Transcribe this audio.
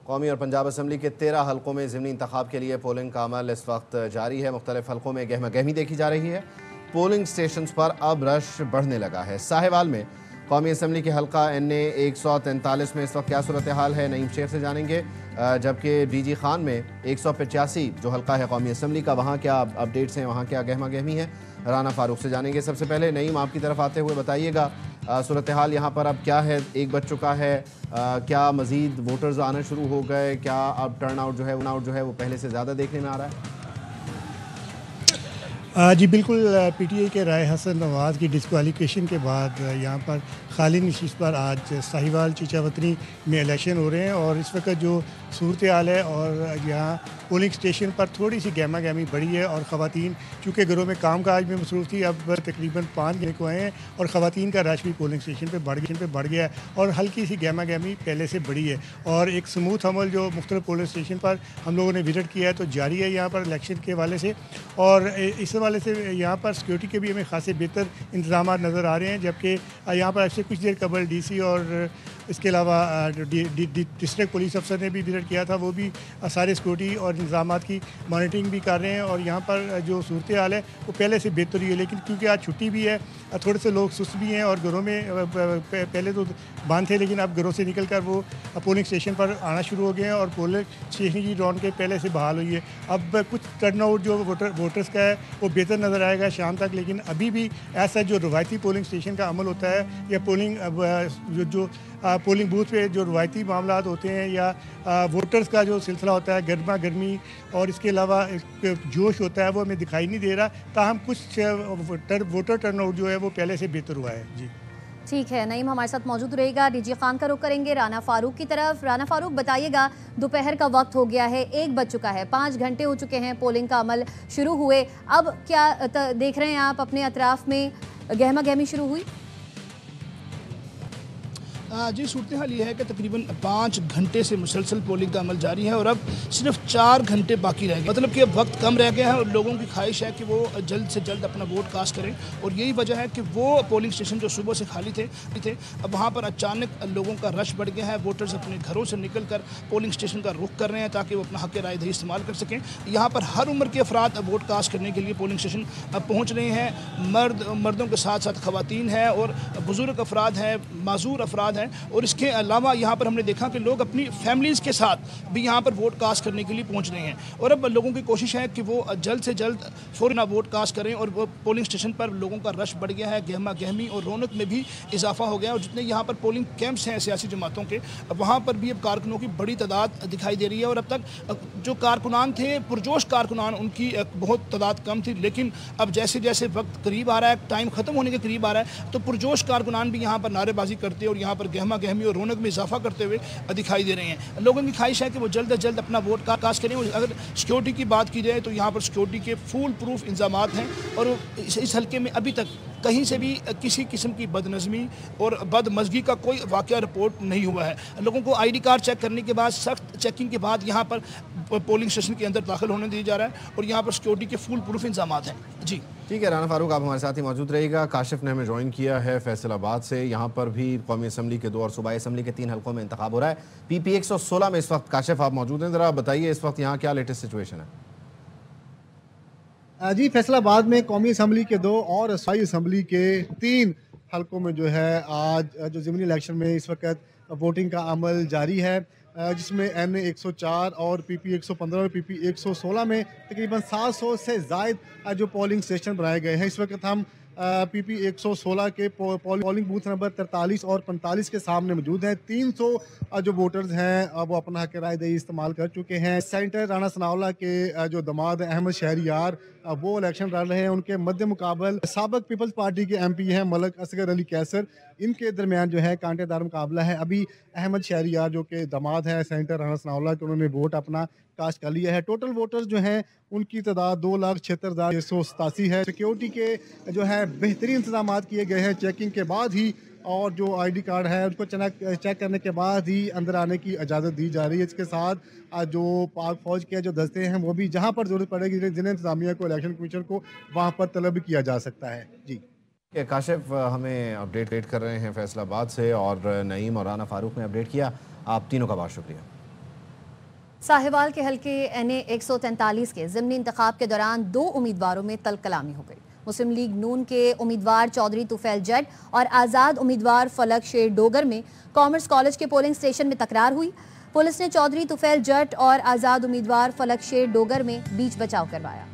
कौमी और पंजाब असम्बली के 13 हलकों में ज़िमनी इंतखाब के लिए पोलिंग का अमल इस वक्त जारी है। मुख्तलिफ हलकों में गहमा गहमी देखी जा रही है। पोलिंग स्टेशन पर अब रश बढ़ने लगा है। साहिवाल में कौमी असम्बली के हल्का NA 143 में इस वक्त क्या सूरत हाल है, नईम शेख से जानेंगे। जबकि DG खान में 185 जो हल्का है कौमी असम्बली का, वहाँ क्या अपडेट्स हैं, वहाँ क्या गहमा गहमी है, राना फारूक से जानेंगे। सबसे पहले नईम, आपकी तरफ आते हुए बताइएगा सूरत हाल यहाँ पर अब क्या है। एक बज चुका है, क्या मज़ीद वोटर्स आना शुरू हो गए? क्या अब टर्न आउट जो है वो पहले से ज़्यादा देखने में आ रहा है? जी बिल्कुल, PTI के राय हसन नवाज़ की डिस्क्वालिफिकेशन के बाद यहाँ पर खाली नशिस्त पर आज साहिवाल चीचावतनी में इलेक्शन हो रहे हैं और इस वक्त जो सूरत हाल है और यहाँ पोलिंग स्टेशन पर थोड़ी सी गहमा गहमी बढ़ी है और ख़वातीन चूँकि घरों में काम काज में मसरूफ़ थी, अब तकरीबन 5 घंटे को आए हैं और ख़वातीन का रश भी पोलिंग स्टेशन पर बढ़ गया है और हल्की सी गहमा गहमी पहले से बढ़ी है और एक स्मूथ अमल जो मुख्तलिफ पोलिंग स्टेशन पर हम लोगों ने विजिट किया है तो जारी है यहाँ पर इलेक्शन के हवाले से। और इस हवाले से यहाँ पर सिक्योरिटी के भी हमें खासे बेहतर इंतजाम नज़र आ रहे हैं, जबकि यहाँ पर ऐसे कुछ देर कबल DC और इसके अलावा डिस्ट्रिक्ट पुलिस अफसर ने भी विजिट किया था, वो भी सारे सिक्योरिटी और इंतजाम की मॉनिटरिंग भी कर रहे हैं और यहाँ पर जो सूरत हाल है वो पहले से बेहतर ही है। लेकिन क्योंकि आज छुट्टी भी है, थोड़े से लोग सुस्त भी हैं और घरों में पहले तो बंद थे लेकिन अब घरों से निकल कर वो पोलिंग स्टेशन पर आना शुरू हो गए हैं और पोलिंग स्टेशन की रौनक पहले से बहाल हुई है। अब कुछ टर्नआउट जो वोटर्स का है वो बेहतर नज़र आएगा शाम तक, लेकिन अभी भी ऐसा जो रवायती पोलिंग स्टेशन का अमल होता है या पोलिंग बूथ पे जो रवायती मामला होते हैं या वोटर्स का जो सिलसिला होता है, गर्मा गर्मी और इसके अलावा जोश होता है, वो हमें दिखाई नहीं दे रहा। ताहम कुछ वोटर टर्नआउट जो है वो पहले से बेहतर हुआ है। जी ठीक है, नईम हमारे साथ मौजूद रहेगा। DG खान का रुख करेंगे राना फारूक की तरफ। राना फारूक, बताइएगा, दोपहर का वक्त हो गया है, 1 बज चुका है, 5 घंटे हो चुके हैं पोलिंग का अमल शुरू हुए। अब क्या देख रहे हैं आप अपने अतराफ में, गहमा गहमी शुरू हुई? जी, सूरत हाल ये है कि तकरीबन 5 घंटे से मुसलसल पोलिंग का अमल जारी है और अब सिर्फ 4 घंटे बाकी रह गए। मतलब कि अब वक्त कम रह गया है और लोगों की ख्वाहिश है कि वो जल्द से जल्द अपना वोट कास्ट करें और यही वजह है कि वो पोलिंग स्टेशन जो सुबह से खाली थे अब वहाँ पर अचानक लोगों का रश बढ़ गया है। वोटर्स अपने घरों से निकल कर पोलिंग स्टेशन का रुख कर रहे हैं ताकि वो अपना हक़ राय दही इस्तेमाल कर सकें। यहाँ पर हर उम्र के अफराद वोट कास्ट करने के लिए पोलिंग स्टेशन पहुँच रहे हैं। मर्दों के साथ साथ ख़वातीन हैं और बुज़ुर्ग अफराद हैं, माजूर अफराद हैं और इसके अलावा यहाँ पर हमने देखा कि लोग अपनी फैमिलीज़ के साथ भी यहाँ पर वोट कास्ट करने के लिए पहुँच रहे हैं और अब लोगों की कोशिश है कि वो जल्द से जल्द फ़ौरन वोट कास्ट करें और वो पोलिंग स्टेशन पर लोगों का रश बढ़ गया है, गहमा गहमी और रौनक में भी इजाफा हो गया और जितने यहाँ पर पोलिंग कैंप्स हैं सियासी जमातों के, वहाँ पर भी अब कारकुनों की बड़ी तादाद दिखाई दे रही है और अब तक जो कारकुनान थे, पुरजोश कारकुनान, उनकी बहुत तादाद कम थी। लेकिन अब जैसे जैसे वक्त करीब आ रहा है, टाइम ख़त्म होने के करीब आ रहा है, तो पुरजोश कारकुनान भी यहाँ पर नारेबाजी करते और यहाँ पर गहमा गहमी और रौनक में इजाफा करते हुए दिखाई दे रहे हैं। लोगों की ख्वाहिश है कि वो जल्द से जल्द अपना वोट कास्ट करें। अगर सिक्योरिटी की बात की जाए तो यहाँ पर सिक्योरिटी के फुल प्रूफ इंतजाम हैं और इस हल्के में अभी तक कहीं से भी किसी किस्म की बदनज़मी और बदमज़गी का कोई वाक़या रिपोर्ट नहीं हुआ है। लोगों को ID कार्ड चेक करने के बाद, सख्त चेकिंग के बाद यहाँ पर पोलिंग स्टेशन के अंदर दाखिल होने दिया जा रहा है और यहाँ पर सिक्योरिटी के फुल प्रूफ इंतजाम हैं। जी ठीक है, राना फारूक आप हमारे साथ ही मौजूद रहिएगा। काशिफ ने हमें ज्वाइन किया है फैसलाबाद से। यहाँ पर भी कौमी असम्बली के 2 और सूबाई असम्बली के 3 हल्कों में इंतखाब हो रहा है। PP 116 में इस वक्त काशिफ आप मौजूद हैं, ज़रा बताइए इस वक्त यहाँ क्या लेटेस्ट सिचुएशन है? जी, फैसलाबाद में कौमी असम्बली के 2 और सूबाई असम्बली के 3 हल्कों में जो है आज जो ज़िमनी इलेक्शन में इस वक्त वोटिंग का अमल जारी है, जिसमें NA 104 और PP 115 और PP 116 में तकरीबन 700 से ज़ायद जो पोलिंग स्टेशन बनाए गए हैं। इस वक्त हम PP 116 के पोलिंग बूथ नंबर 43 और 45 के सामने मौजूद हैं। 300 जो वोटर्स हैं वो अपना हक़ राय दही इस्तेमाल कर चुके हैं। सेनेटर राना सनाउल्लाह के जो दमाद अहमद शहरियार वो इलेक्शन लड़ रहे हैं। उनके मद्दे मुकाबल साबिक़ पीपल्स पार्टी के MP हैं मलक असगर अली कैसर, इनके दरमियान जो है कांटेदार मुकाबला है। अभी अहमद शहरियार जो कि दमाद है सेनेटर राना सनाउल्लाह के, उन्होंने वोट अपना कास्ट कर लिया है। टोटल वोटर्स जो हैं उनकी तादाद 2,76,687 है। सिक्योरिटी के जो है बेहतरीन इंतजाम किए गए हैं चेकिंग के बाद ही और जो ID कार्ड है उसको चेक करने के बाद ही अंदर आने की इजाज़त दी जा रही है। इसके साथ जो पाक फौज के जो दस्ते हैं वो भी जहाँ पर ज़रूरत पड़ेगी जिन्हें इंतजामिया को, इलेक्शन कमीशन को वहाँ पर तलब किया जा सकता है। जी काशिफ हमें अपडेट कर रहे हैं फैसलाबाद से और नईम और राना फारूक ने अपडेट किया। आप तीनों का बहुत शुक्रिया। साहिवाल के हल्के NA 143 के ज़िमनी इंतखाब के दौरान 2 उम्मीदवारों में तलकलामी हो गई। मुस्लिम लीग नून के उम्मीदवार चौधरी तुफैल जट और आज़ाद उम्मीदवार फलक शेर डोगर में कॉमर्स कॉलेज के पोलिंग स्टेशन में तकरार हुई। पुलिस ने चौधरी तुफैल जट और आज़ाद उम्मीदवार फलक शेर डोगर में बीच बचाव करवाया।